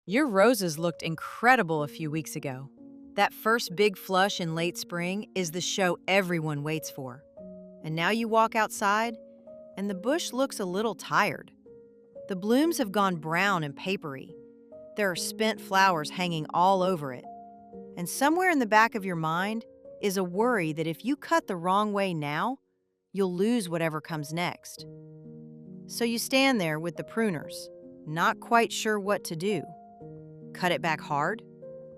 Your roses looked incredible a few weeks ago. That first big flush in late spring is the show everyone waits for. And now you walk outside, and the bush looks a little tired. The blooms have gone brown and papery. There are spent flowers hanging all over it. And somewhere in the back of your mind is a worry that if you cut the wrong way now, you'll lose whatever comes next. So you stand there with the pruners, not quite sure what to do. Cut it back hard?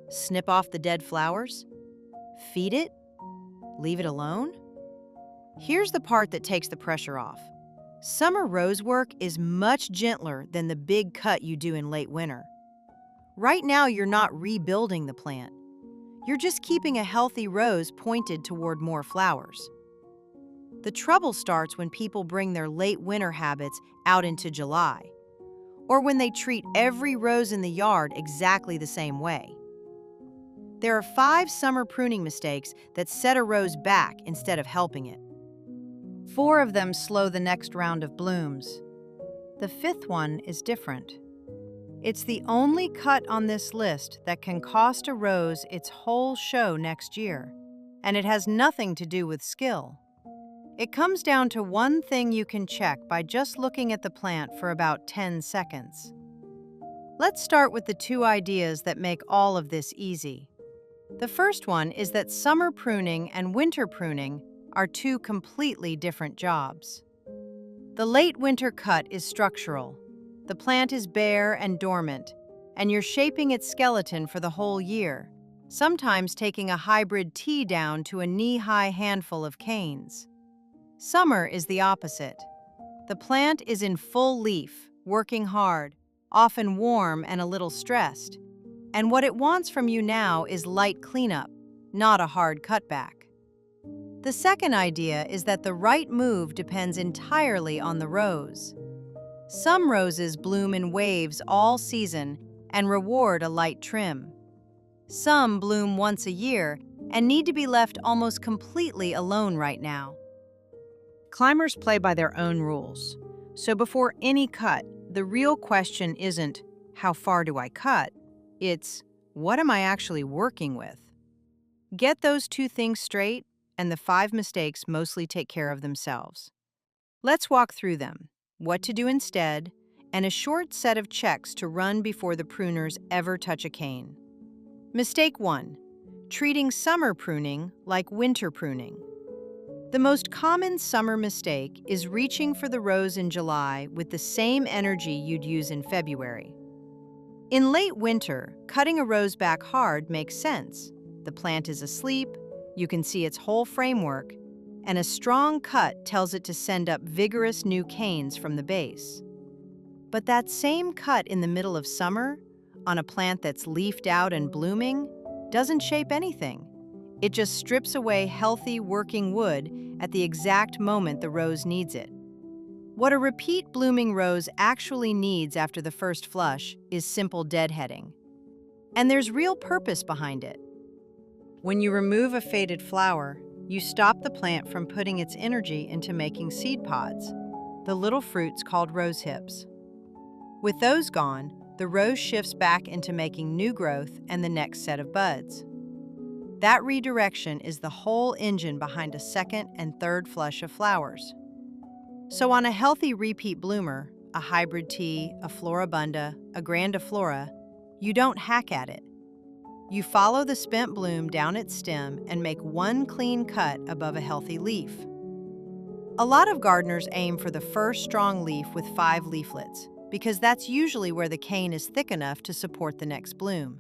Snip off the dead flowers? Feed it? Leave it alone? Here's the part that takes the pressure off. Summer rose work is much gentler than the big cut you do in late winter. Right now, you're not rebuilding the plant. You're just keeping a healthy rose pointed toward more flowers. The trouble starts when people bring their late winter habits out into July, or when they treat every rose in the yard exactly the same way. There are 5 summer pruning mistakes that set a rose back instead of helping it. 4 of them slow the next round of blooms. The 5th one is different. It's the only cut on this list that can cost a rose its whole show next year, and it has nothing to do with skill. It comes down to one thing you can check by just looking at the plant for about 10 seconds. Let's start with the 2 ideas that make all of this easy. The first one is that summer pruning and winter pruning are 2 completely different jobs. The late winter cut is structural. The plant is bare and dormant, and you're shaping its skeleton for the whole year, sometimes taking a hybrid tea down to a knee-high handful of canes. Summer is the opposite. The plant is in full leaf, working hard, often warm and a little stressed, and what it wants from you now is light cleanup, not a hard cutback. The second idea is that the right move depends entirely on the rose. Some roses bloom in waves all season and reward a light trim. Some bloom once a year and need to be left almost completely alone right now. Climbers play by their own rules. So before any cut, the real question isn't, how far do I cut? It's, what am I actually working with? Get those 2 things straight, and the 5 mistakes mostly take care of themselves. Let's walk through them. What to do instead, and a short set of checks to run before the pruners ever touch a cane. Mistake 1. Treating summer pruning like winter pruning. The most common summer mistake is reaching for the rose in July with the same energy you'd use in February. In late winter, cutting a rose back hard makes sense. The plant is asleep, you can see its whole framework, and a strong cut tells it to send up vigorous new canes from the base. But that same cut in the middle of summer, on a plant that's leafed out and blooming, doesn't shape anything. It just strips away healthy, working wood at the exact moment the rose needs it. What a repeat blooming rose actually needs after the first flush is simple deadheading. And there's real purpose behind it. When you remove a faded flower, you stop the plant from putting its energy into making seed pods, the little fruits called rose hips. With those gone, the rose shifts back into making new growth and the next set of buds. That redirection is the whole engine behind a second and third flush of flowers. So on a healthy repeat bloomer, a hybrid tea, a floribunda, a grandiflora, you don't hack at it. You follow the spent bloom down its stem and make one clean cut above a healthy leaf. A lot of gardeners aim for the first strong leaf with 5 leaflets, because that's usually where the cane is thick enough to support the next bloom.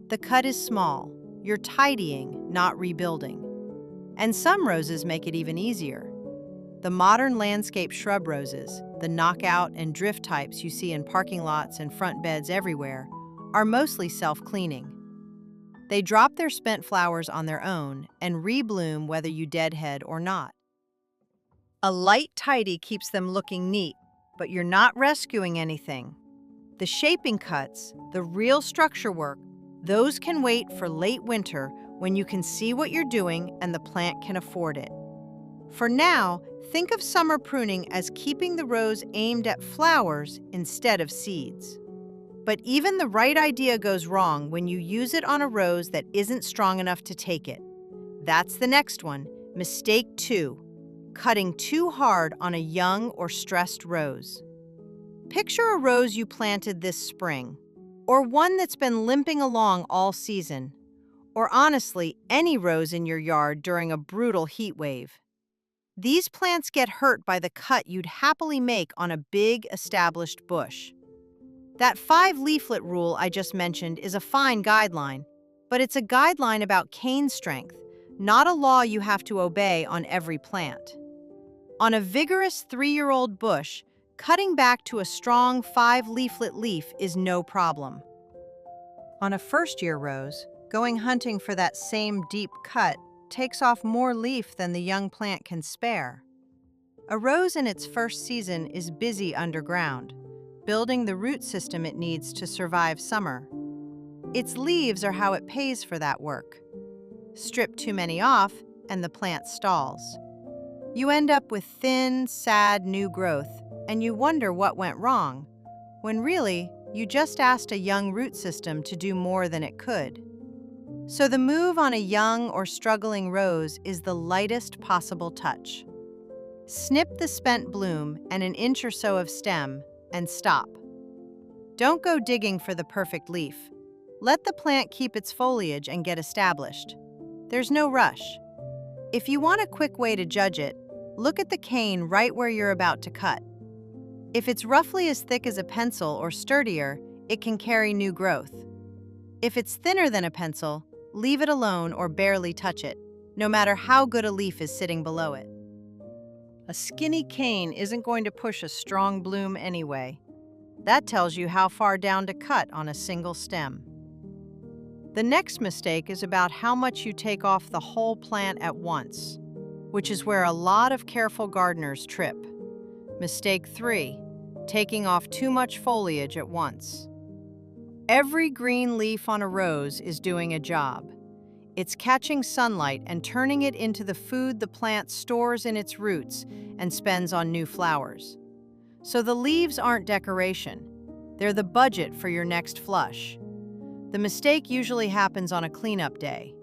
The cut is small. You're tidying, not rebuilding. And some roses make it even easier. The modern landscape shrub roses, the knockout and drift types you see in parking lots and front beds everywhere, are mostly self-cleaning. They drop their spent flowers on their own and rebloom whether you deadhead or not. A light tidy keeps them looking neat, but you're not rescuing anything. The shaping cuts, the real structure work, those can wait for late winter when you can see what you're doing and the plant can afford it. For now, think of summer pruning as keeping the rose aimed at flowers instead of seeds. But even the right idea goes wrong when you use it on a rose that isn't strong enough to take it. That's the next one, mistake 2, cutting too hard on a young or stressed rose. Picture a rose you planted this spring, or one that's been limping along all season, or honestly, any rose in your yard during a brutal heat wave. These plants get hurt by the cut you'd happily make on a big, established bush. That 5-leaflet rule I just mentioned is a fine guideline, but it's a guideline about cane strength, not a law you have to obey on every plant. On a vigorous 3-year-old bush, cutting back to a strong 5-leaflet leaf is no problem. On a first-year rose, going hunting for that same deep cut takes off more leaf than the young plant can spare. A rose in its first season is busy underground, building the root system it needs to survive summer. Its leaves are how it pays for that work. Strip too many off, and the plant stalls. You end up with thin, sad new growth, and you wonder what went wrong, when really, you just asked a young root system to do more than it could. So the move on a young or struggling rose is the lightest possible touch. Snip the spent bloom and an inch or so of stem, and stop. Don't go digging for the perfect leaf. Let the plant keep its foliage and get established. There's no rush. If you want a quick way to judge it, look at the cane right where you're about to cut. If it's roughly as thick as a pencil or sturdier, it can carry new growth. If it's thinner than a pencil, leave it alone or barely touch it, no matter how good a leaf is sitting below it. A skinny cane isn't going to push a strong bloom anyway. That tells you how far down to cut on a single stem. The next mistake is about how much you take off the whole plant at once, which is where a lot of careful gardeners trip. Mistake 3, taking off too much foliage at once. Every green leaf on a rose is doing a job. It's catching sunlight and turning it into the food the plant stores in its roots and spends on new flowers. So the leaves aren't decoration. They're the budget for your next flush. The mistake usually happens on a cleanup day.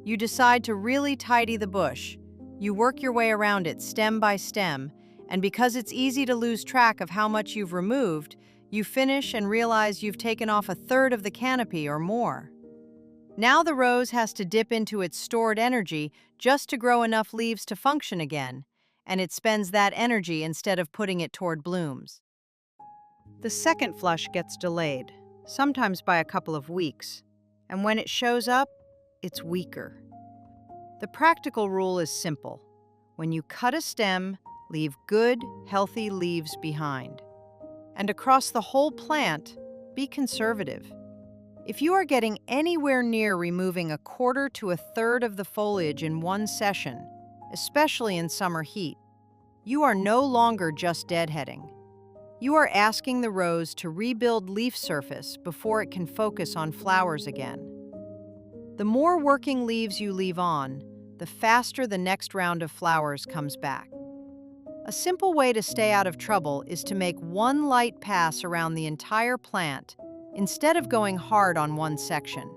You decide to really tidy the bush. You work your way around it stem by stem, and because it's easy to lose track of how much you've removed, you finish and realize you've taken off 1/3 of the canopy or more. Now the rose has to dip into its stored energy just to grow enough leaves to function again, and it spends that energy instead of putting it toward blooms. The second flush gets delayed, sometimes by a couple of weeks, and when it shows up, it's weaker. The practical rule is simple. When you cut a stem, leave good, healthy leaves behind. And across the whole plant, be conservative. If you are getting anywhere near removing 1/4 to 1/3 of the foliage in one session, especially in summer heat, you are no longer just deadheading. You are asking the rose to rebuild leaf surface before it can focus on flowers again. The more working leaves you leave on, the faster the next round of flowers comes back. A simple way to stay out of trouble is to make one light pass around the entire plant instead of going hard on one section.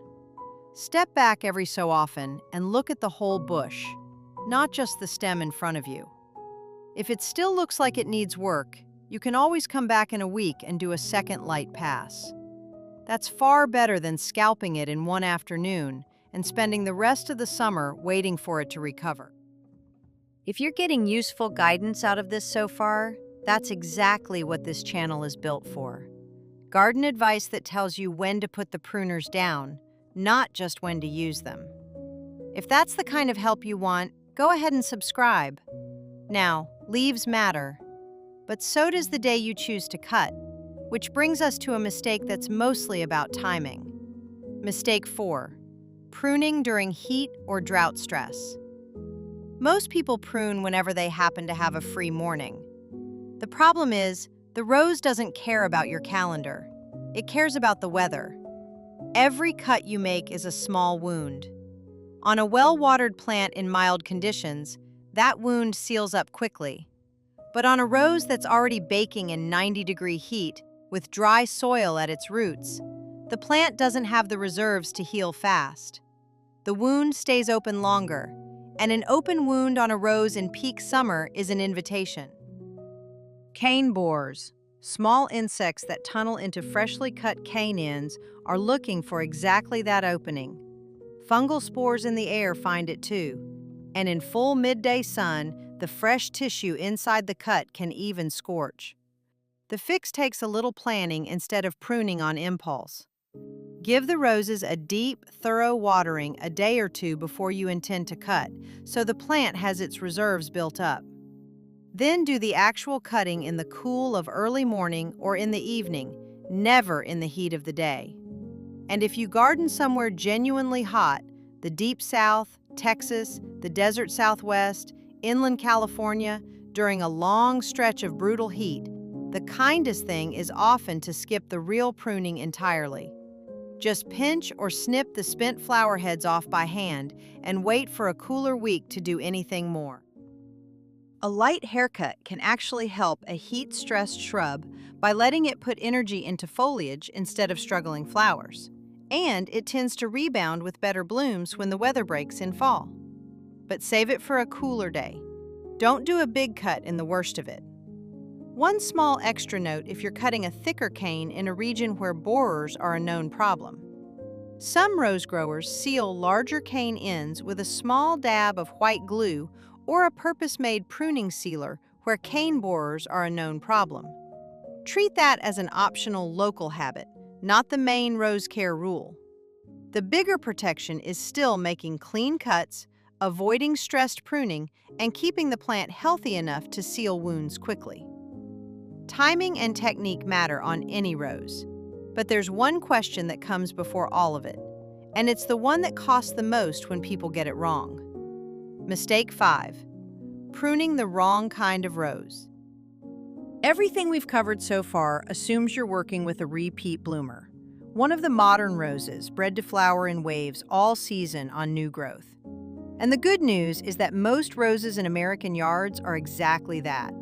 Step back every so often and look at the whole bush, not just the stem in front of you. If it still looks like it needs work, you can always come back in a week and do a second light pass. That's far better than scalping it in one afternoon and spending the rest of the summer waiting for it to recover. If you're getting useful guidance out of this so far, that's exactly what this channel is built for. Garden advice that tells you when to put the pruners down, not just when to use them. If that's the kind of help you want, go ahead and subscribe. Now, leaves matter, but so does the day you choose to cut, which brings us to a mistake that's mostly about timing. Mistake 4, pruning during heat or drought stress. Most people prune whenever they happen to have a free morning. The problem is, the rose doesn't care about your calendar. It cares about the weather. Every cut you make is a small wound. On a well-watered plant in mild conditions, that wound seals up quickly. But on a rose that's already baking in 90-degree heat, With dry soil at its roots, the plant doesn't have the reserves to heal fast. The wound stays open longer, and an open wound on a rose in peak summer is an invitation. Cane borers, small insects that tunnel into freshly cut cane ends, are looking for exactly that opening. Fungal spores in the air find it too, and in full midday sun, the fresh tissue inside the cut can even scorch. The fix takes a little planning instead of pruning on impulse. Give the roses a deep, thorough watering a day or two before you intend to cut, so the plant has its reserves built up. Then do the actual cutting in the cool of early morning or in the evening, never in the heat of the day. And if you garden somewhere genuinely hot, the Deep South, Texas, the Desert Southwest, inland California, during a long stretch of brutal heat, the kindest thing is often to skip the real pruning entirely. Just pinch or snip the spent flower heads off by hand and wait for a cooler week to do anything more. A light haircut can actually help a heat-stressed shrub by letting it put energy into foliage instead of struggling flowers. And it tends to rebound with better blooms when the weather breaks in fall. But save it for a cooler day. Don't do a big cut in the worst of it. One small extra note if you're cutting a thicker cane in a region where borers are a known problem. Some rose growers seal larger cane ends with a small dab of white glue or a purpose-made pruning sealer where cane borers are a known problem. Treat that as an optional local habit, not the main rose care rule. The bigger protection is still making clean cuts, avoiding stressed pruning, and keeping the plant healthy enough to seal wounds quickly. Timing and technique matter on any rose, but there's one question that comes before all of it, and it's the one that costs the most when people get it wrong. Mistake 5. Pruning the wrong kind of rose. Everything we've covered so far assumes you're working with a repeat bloomer, one of the modern roses bred to flower in waves all season on new growth. And the good news is that most roses in American yards are exactly that.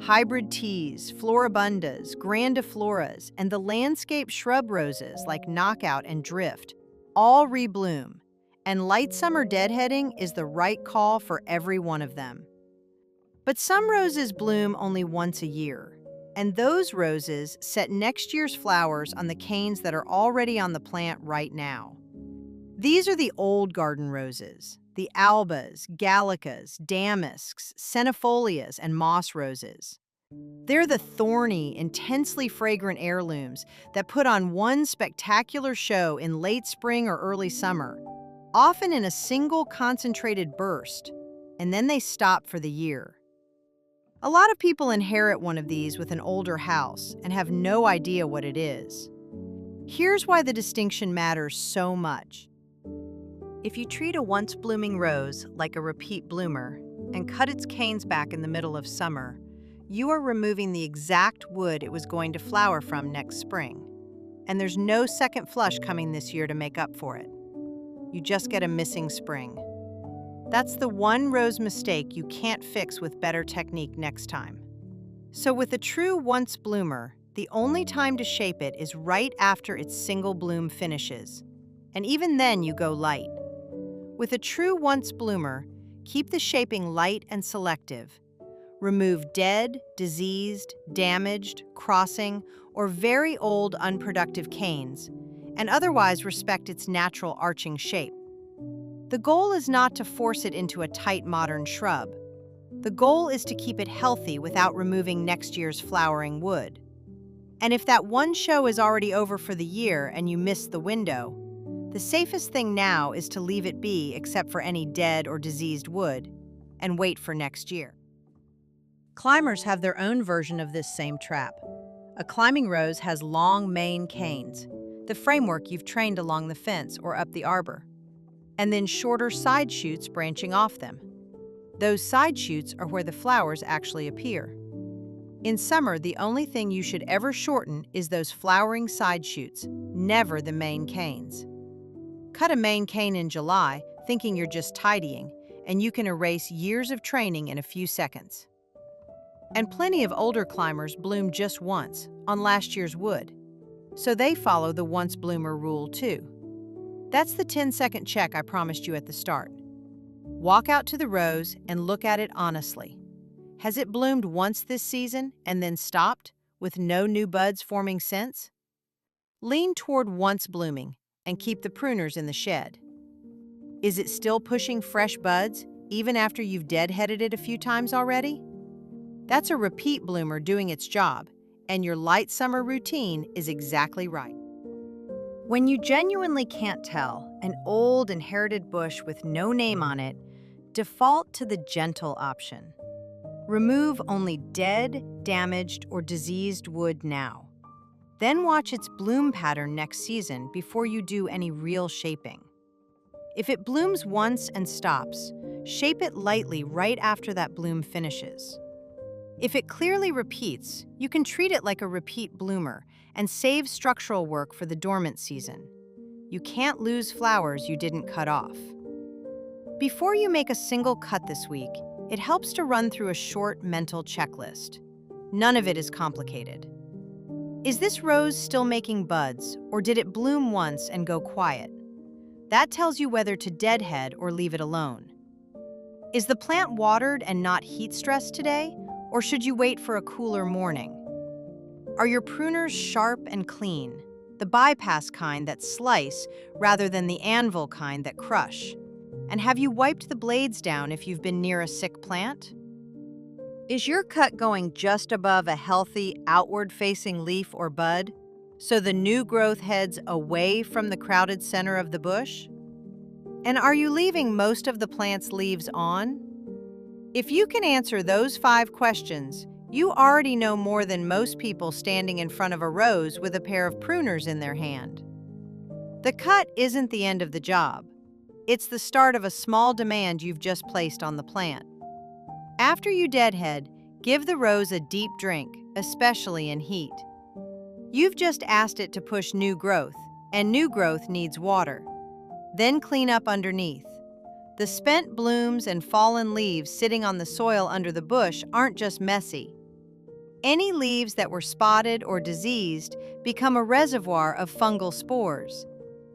Hybrid teas, floribundas, grandifloras, and the landscape shrub roses like knockout and drift all rebloom, and light summer deadheading is the right call for every one of them. But some roses bloom only once a year, and those roses set next year's flowers on the canes that are already on the plant right now. These are the old garden roses, the albas, gallicas, damasks, centifolias, and moss roses. They're the thorny, intensely fragrant heirlooms that put on one spectacular show in late spring or early summer, often in a single concentrated burst, and then they stop for the year. A lot of people inherit one of these with an older house and have no idea what it is. Here's why the distinction matters so much. If you treat a once-blooming rose like a repeat bloomer and cut its canes back in the middle of summer, you are removing the exact wood it was going to flower from next spring. And there's no second flush coming this year to make up for it. You just get a missing spring. That's the one rose mistake you can't fix with better technique next time. So with a true once bloomer, the only time to shape it is right after its single bloom finishes. And even then you go light. With a true once bloomer, keep the shaping light and selective. Remove dead, diseased, damaged, crossing, or very old unproductive canes, and otherwise respect its natural arching shape. The goal is not to force it into a tight modern shrub. The goal is to keep it healthy without removing next year's flowering wood. And if that one show is already over for the year and you missed the window, the safest thing now is to leave it be except for any dead or diseased wood, and wait for next year. Climbers have their own version of this same trap. A climbing rose has long main canes, the framework you've trained along the fence or up the arbor, and then shorter side shoots branching off them. Those side shoots are where the flowers actually appear. In summer, the only thing you should ever shorten is those flowering side shoots, never the main canes. Cut a main cane in July, thinking you're just tidying, and you can erase years of training in a few seconds. And plenty of older climbers bloom just once, on last year's wood, so they follow the once bloomer rule too. That's the 10-second check I promised you at the start. Walk out to the rose and look at it honestly. Has it bloomed once this season and then stopped, with no new buds forming since? Lean toward once blooming and keep the pruners in the shed. Is it still pushing fresh buds, even after you've deadheaded it a few times already? That's a repeat bloomer doing its job, and your light summer routine is exactly right. When you genuinely can't tell an old inherited bush with no name on it, default to the gentle option. Remove only dead, damaged, or diseased wood now. Then watch its bloom pattern next season before you do any real shaping. If it blooms once and stops, shape it lightly right after that bloom finishes. If it clearly repeats, you can treat it like a repeat bloomer and save structural work for the dormant season. You can't lose flowers you didn't cut off. Before you make a single cut this week, it helps to run through a short mental checklist. None of it is complicated. Is this rose still making buds, or did it bloom once and go quiet? That tells you whether to deadhead or leave it alone. Is the plant watered and not heat stressed today, or should you wait for a cooler morning? Are your pruners sharp and clean, the bypass kind that slice rather than the anvil kind that crush? And have you wiped the blades down if you've been near a sick plant? Is your cut going just above a healthy, outward-facing leaf or bud, so the new growth heads away from the crowded center of the bush? And are you leaving most of the plant's leaves on? If you can answer those 5 questions, you already know more than most people standing in front of a rose with a pair of pruners in their hand. The cut isn't the end of the job. It's the start of a small demand you've just placed on the plant. After you deadhead, give the rose a deep drink, especially in heat. You've just asked it to push new growth, and new growth needs water. Then clean up underneath. The spent blooms and fallen leaves sitting on the soil under the bush aren't just messy. Any leaves that were spotted or diseased become a reservoir of fungal spores.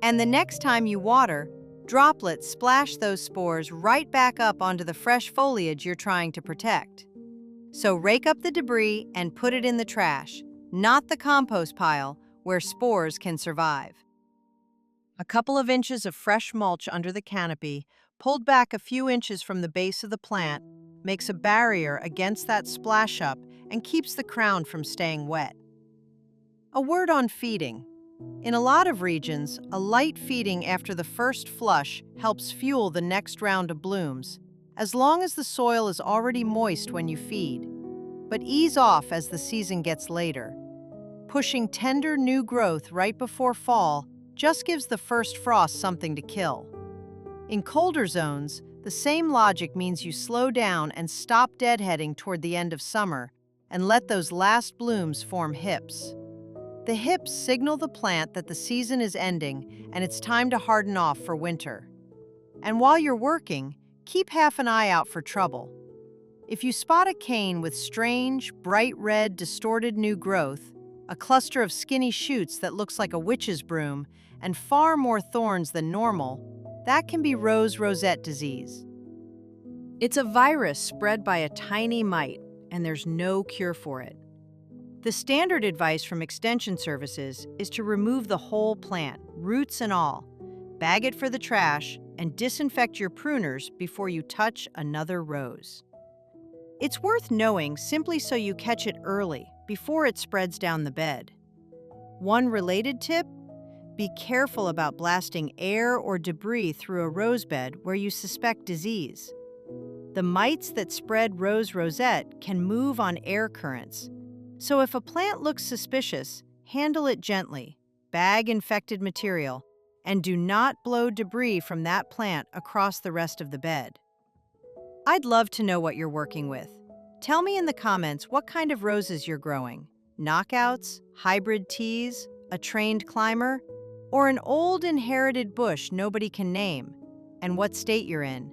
And the next time you water, droplets splash those spores right back up onto the fresh foliage you're trying to protect. So rake up the debris and put it in the trash, not the compost pile where spores can survive. A couple of inches of fresh mulch under the canopy, pulled back a few inches from the base of the plant, makes a barrier against that splash up and keeps the crown from staying wet. A word on feeding. In a lot of regions, a light feeding after the first flush helps fuel the next round of blooms, as long as the soil is already moist when you feed. But ease off as the season gets later. Pushing tender new growth right before fall just gives the first frost something to kill. In colder zones, the same logic means you slow down and stop deadheading toward the end of summer and let those last blooms form hips. The hips signal the plant that the season is ending and it's time to harden off for winter. And while you're working, keep half an eye out for trouble. If you spot a cane with strange, bright red, distorted new growth, a cluster of skinny shoots that looks like a witch's broom, and far more thorns than normal, that can be rose-rosette disease. It's a virus spread by a tiny mite, and there's no cure for it. The standard advice from Extension Services is to remove the whole plant, roots and all, bag it for the trash, and disinfect your pruners before you touch another rose. It's worth knowing simply so you catch it early, before it spreads down the bed. One related tip: be careful about blasting air or debris through a rose bed where you suspect disease. The mites that spread rose rosette can move on air currents, so if a plant looks suspicious, handle it gently, bag infected material, and do not blow debris from that plant across the rest of the bed. I'd love to know what you're working with. Tell me in the comments what kind of roses you're growing: knockouts, hybrid teas, a trained climber, or an old inherited bush nobody can name, and what state you're in.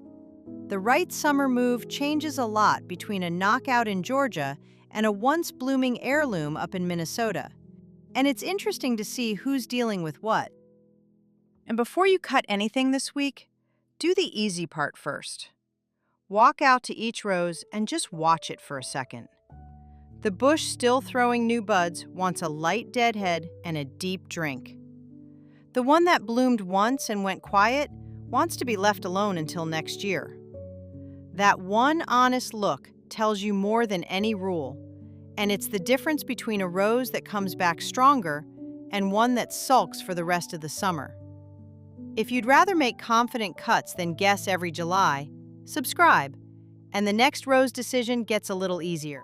The right summer move changes a lot between a knockout in Georgia and a once blooming heirloom up in Minnesota. And it's interesting to see who's dealing with what. And before you cut anything this week, do the easy part first. Walk out to each rose and just watch it for a second. The bush still throwing new buds wants a light deadhead and a deep drink. The one that bloomed once and went quiet wants to be left alone until next year. That one honest look tells you more than any rule, and it's the difference between a rose that comes back stronger and one that sulks for the rest of the summer. If you'd rather make confident cuts than guess every July, subscribe, and the next rose decision gets a little easier.